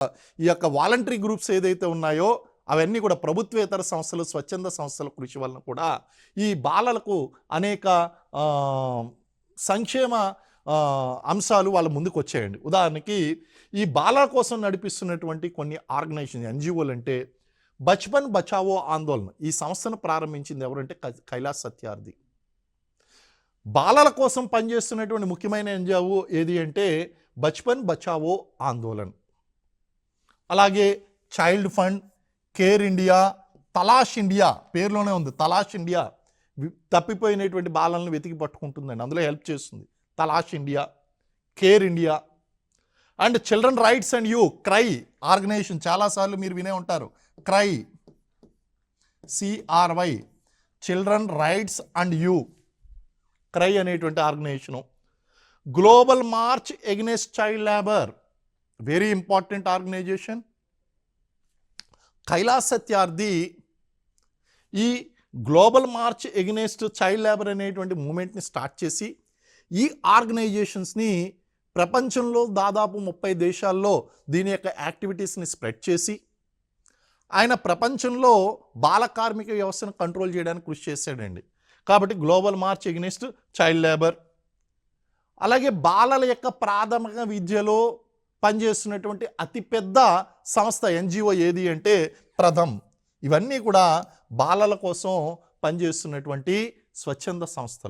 ఈ యొక్క voluntary groups ఏదైతే ఉన్నాయో అవన్నీ కూడా ప్రభుత్వేతర సంస్థలు, స్వచ్ఛంద సంస్థల కృషి వలన కూడా ఈ బాలలకు అనేక సంక్షేమ అంశాలు వాళ్ళ ముందుకు వచ్చాయండి. ఉదాహరణకి ఈ బాలల కోసం నడిపిస్తున్నటువంటి కొన్ని ఆర్గనైజేషన్ ఎన్జిఓలు అంటే బచ్పన్ బచావో ఆందోళన, ఈ సంస్థను ప్రారంభించింది ఎవరంటే కైలాస్ సత్యార్థి. బాలల కోసం పనిచేస్తున్నటువంటి ముఖ్యమైన ఎన్జిఓ ఏది అంటే బచ్పన్ బచావో ఆందోళన్. అలాగే child fund, care India, Talash India, పేరులోనే ఉంది తలాష్ ఇండియా, తప్పిపోయినటువంటి బాలలను వెతికి పట్టుకుంటుందండి, అందులో హెల్ప్ చేస్తుంది. Talash India, care India and children rights and you, cry organization, చాలాసార్లు మీరు వినే ఉంటారు cry, CRY, children rights and you, cry అనేటువంటి ఆర్గనైజేషను. Global march against child labour, very important organization. Kailash Satyarthi ఈ global march against child labour అనేటువంటి మూమెంట్ని స్టార్ట్ చేసి ఈ ఆర్గనైజేషన్స్ని ప్రపంచంలో దాదాపు 30 దేశాల్లో దీని యొక్క యాక్టివిటీస్ని స్ప్రెడ్ చేసి ఆయన ప్రపంచంలో బాల కార్మిక వ్యవస్థను కంట్రోల్ చేయడానికి కృషి చేశాడండి. కాబట్టి global march against child labour. అలాగే బాలల యొక్క ప్రాథమిక విద్యలో పనిచేస్తున్నటువంటి అతిపెద్ద సంస్థ ఎన్జిఓ ఏది అంటే ప్రథమ్. ఇవన్నీ కూడా బాలల కోసం పనిచేస్తున్నటువంటి స్వచ్ఛంద సంస్థలు.